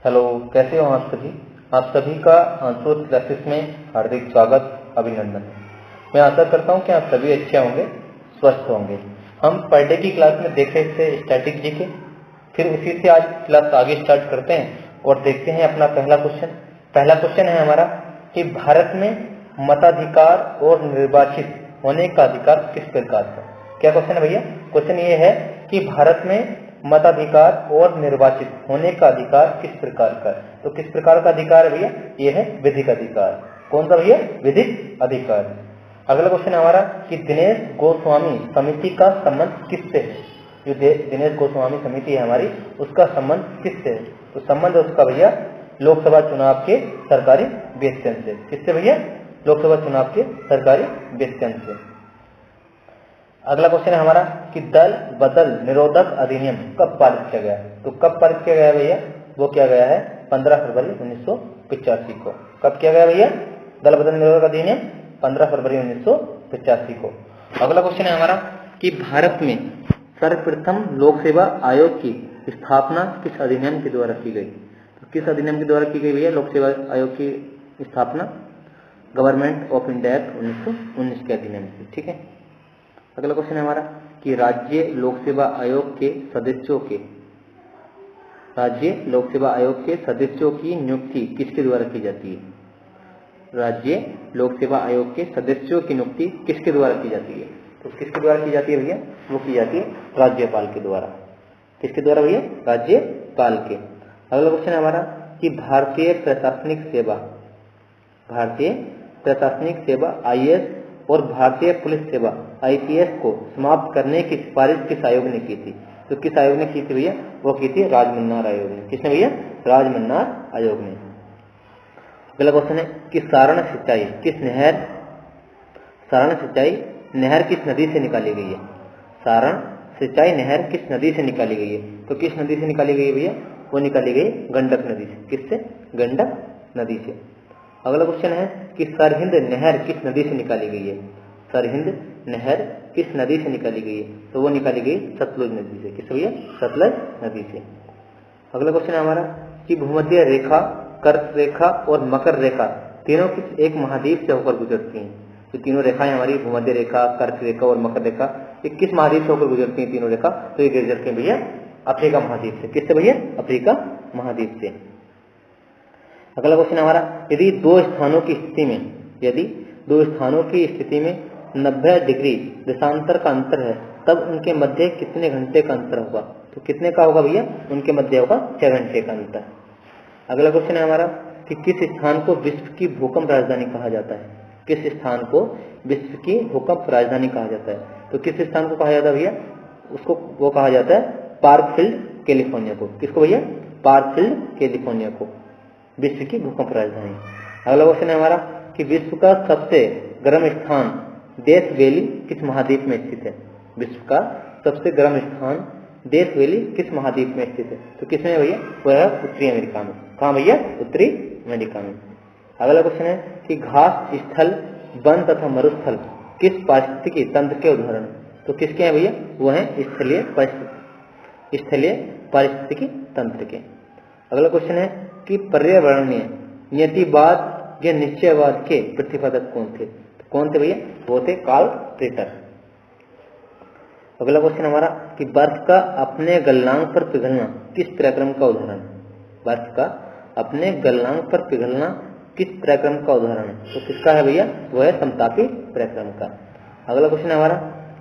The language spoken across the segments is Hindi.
हेलो, कैसे हो आप सभी। आप सभी का आंसर क्लासेस में हार्दिक स्वागत, अभिनंदन। मैं आशा करता हूं कि आप सभी अच्छे होंगे, स्वस्थ होंगे। हम पर डे की क्लास में देख रहे थे स्टैटिक जीके, फिर उसी से आज क्लास आगे स्टार्ट करते हैं और देखते हैं अपना पहला क्वेश्चन। पहला क्वेश्चन है हमारा कि भारत में मताधिकार और निर्वाचित होने का अधिकार किस प्रकार का। क्या क्वेश्चन है भैया? क्वेश्चन ये है कि भारत में मताधिकार और निर्वाचित होने का अधिकार किस प्रकार का। तो किस प्रकार का अधिकार है भैया? ये है विधिक अधिकार। कौन सा भैया? विधिक अधिकार। अगला क्वेश्चन हमारा कि दिनेश गोस्वामी समिति का संबंध किससे है। जो दिनेश गोस्वामी समिति है हमारी, उसका संबंध किससे है? तो संबंध उसका भैया लोकसभा चुनाव के सरकारी वेतन से। किससे भैया? लोकसभा चुनाव के सरकारी वेतन से। अगला क्वेश्चन है हमारा कि दल बदल निरोधक अधिनियम कब पारित किया गया। तो कब पारित किया गया भैया? वो किया गया है 15 फरवरी 1985 को। कब किया गया भैया दल बदल निरोधक अधिनियम? 15 फरवरी 1985 को। अगला क्वेश्चन है हमारा कि भारत में सर्वप्रथम लोक सेवा आयोग की स्थापना किस अधिनियम के द्वारा की गई। तो किस अधिनियम के द्वारा की गई भैया लोक सेवा आयोग की स्थापना? गवर्नमेंट ऑफ इंडिया एक्ट 1919 के अधिनियम से। ठीक है। अगला क्वेश्चन है हमारा कि राज्य लोक सेवा आयोग के सदस्यों की नियुक्ति किसके द्वारा की जाती है। राज्य लोक सेवा आयोग के सदस्यों की नियुक्ति किसके द्वारा की जाती है। तो किसके द्वारा की जाती है भैया? वो की जाती है राज्यपाल के द्वारा। किसके द्वारा भैया? राज्यपाल के। अगला क्वेश्चन है हमारा कि भारतीय प्रशासनिक सेवा IAS और भारतीय पुलिस सेवा IPS को समाप्त करने की सिफारिश किस आयोग ने की थी। तो किस आयोग ने की थी भैया? वो की थी राजमन्नार आयोग ने। किसने भैया? राजमन्नार आयोग ने। अगला क्वेश्चन है कि सारण सिंचाई नहर किस नदी से निकाली गई है। सारण सिंचाई नहर किस नदी से निकाली गई है। तो किस नदी से निकाली गई है भैया? वो निकाली गई गंडक नदी से। किससे? गंडक नदी से। अगला क्वेश्चन है कि सरहिंद नहर किस नदी से निकाली गई है। सरहिंद नहर किस नदी से निकाली गई है। तो वो निकाली गई सतलुज नदी से। किस भैया? सतलुज नदी से। अगला क्वेश्चन है हमारा कि भूमध्य रेखा, कर्क रेखा और मकर रेखा तीनों किस एक महाद्वीप से होकर गुजरती हैं। तो तीनों रेखाएं हमारी भूमध्य रेखा, कर्क रेखा और मकर रेखा, ये किस महाद्वीप से होकर गुजरती हैं तीनों रेखा? तो ये गुजरती है भैया अफ्रीका महाद्वीप से। किससे भैया? अफ्रीका महाद्वीप से। अगला क्वेश्चन हमारा यदि दो स्थानों की स्थिति में 90 डिग्री देशांतर का अंतर है तब उनके मध्य कितने घंटे का अंतर होगा। तो कितने का होगा भैया? उनके मध्य होगा 6 घंटे का अंतर। अगला क्वेश्चन है हमारा कि किस स्थान को विश्व की भूकंप राजधानी कहा जाता है। किस स्थान को विश्व की भूकंप राजधानी कहा जाता है। तो किस स्थान को कहा जाता है भैया? उसको वो कहा जाता है पार्कफील्ड कैलिफोर्निया को। किसको भैया? पार्कफील्ड कैलिफोर्निया को विश्व की भूकंप राजधानी। अगला क्वेश्चन है हमारा कि विश्व का सबसे गर्म स्थान डेथ वैली किस महाद्वीप में स्थित है। विश्व का सबसे गर्म स्थान डेथ वैली किस महाद्वीप में स्थित है। तो किसमें है भैया? वह है उत्तरी अमेरिका में। कहाँ भैया? उत्तरी अमेरिका में। अगला क्वेश्चन है कि घास स्थल, वन तथा मरुस्थल किस पारिस्थितिकी तंत्र के उदाहरण। तो किसके हैं भैया? वो है स्थलीय पारिस्थितिकी तंत्र के। अगला क्वेश्चन है कि पर्यावरणीय नियतिवाद या निश्चयवाद के प्रतिपादक कौन थे। तो कौन थे भैया? वो थे कार्ल टिटर। अगला क्वेश्चन हमारा कि बर्फ का अपने गलनांक पर पिघलना किस पराक्रम का उदाहरण है। बर्फ का अपने गलनांक पर पिघलना किस पराक्रम का उदाहरण है। तो किसका है भैया? वह है समतापी पराक्रम का। अगला क्वेश्चन हमारा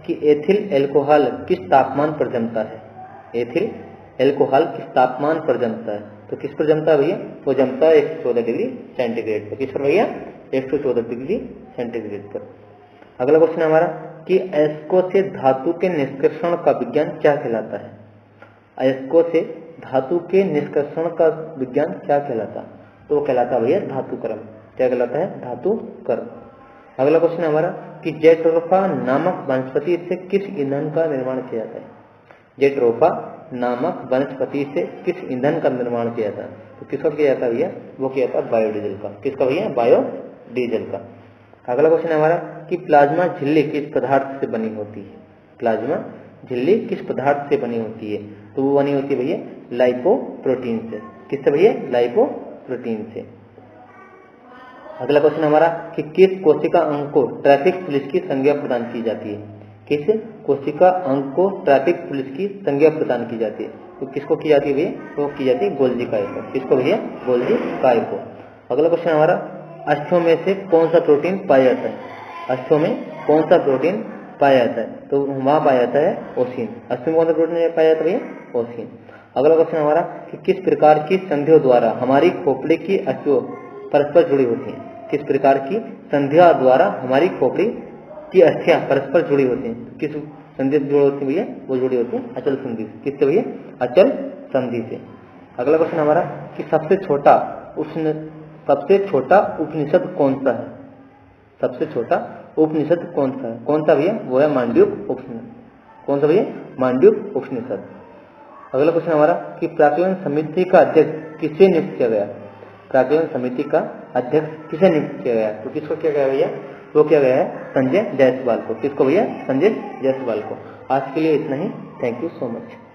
कि एथिल एल्कोहल किस तापमान पर जमता है। एथिल एल्कोहल किस तापमान पर जमता है। तो किस पर जमता है भैया? वो जमता है 114 डिग्री सेंटीग्रेड पर। किस पर भैया? 114 डिग्री सेंटीग्रेड पर। अगला क्वेश्चन हमारा कि अयस्कों से धातु के निष्कर्षण का विज्ञान क्या कहलाता है। अयस्कों से धातु के निष्कर्षण का विज्ञान क्या कहलाता है। तो वो कहलाता है भैया धातुकर्म। क्या कहलाता है? धातुकर्म। अगला क्वेश्चन हमारा कि जेट्रोफा नामक वनस्पति से किस ईंधन का निर्माण किया जाता है। जेट्रोफा नामक वनस्पति से किस ईंधन का निर्माण किया जाता है। तो किसका किया जाता है भैया? वो किया जाता है बायोडीजल का। किसका भैया? बायोडीजल का। अगला क्वेश्चन है हमारा कि प्लाज्मा झिल्ली किस पदार्थ से बनी होती है। प्लाज्मा झिल्ली किस पदार्थ से बनी होती है। तो वो बनी होती है भैया लाइपोप्रोटीन से। किससे भैया? लाइपोप्रोटीन से। अगला क्वेश्चन हमारा कि किस कोशिका अंग को ट्रैफिक पुलिस की संज्ञा प्रदान की जाती है? किस कोशिका अंग को ट्रैफिक पुलिस की संज्ञा प्रदान की जाती है? तो किसको की जाती है भैया? तो की जाती है गोल्जी काय को। किसको भैया? गोल्जी काय को। अगला क्वेश्चन हमारा अस्थियों में से कौन सा प्रोटीन पाया जाता है? अस्थियों में कौन सा प्रोटीन पाया जाता है? तो वहां पाया जाता है ओसिन। अस्थियों में कौन सा प्रोटीन पाया जाता है भैया? ओसिन। अगला क्वेश्चन हमारा कि किस प्रकार की संधियों द्वारा हमारी खोपड़ी की अस्थियां परस्पर जुड़ी होती हैं? किस प्रकार की संधियों द्वारा हमारी खोपड़ी की अस्थियां परस्पर जुड़ी होती हैं? किस संधि से जुड़ी होती है भैया? वो जुड़ी होती है अचल संधि से। किससे भैया? अचल संधि से। अगला क्वेश्चन हमारा कि सबसे छोटा उपनिषद कौन सा है? सबसे छोटा उपनिषद कौन सा है? कौन सा भैया? वो है मांडव्यूक उपनिषद। कौन सा भैया? मांडव्यूक उपनिषद। अगला क्वेश्चन हमारा कि प्राक्कलन समिति का अध्यक्ष किसे नियुक्त किया गया? प्राक्कलन समिति का अध्यक्ष किसे नियुक्त किया गया? तो किसको किया गया भैया? वो किया गया है संजय जायसवाल को। किसको भैया? संजय जायसवाल को। आज के लिए इतना ही। Thank you so much.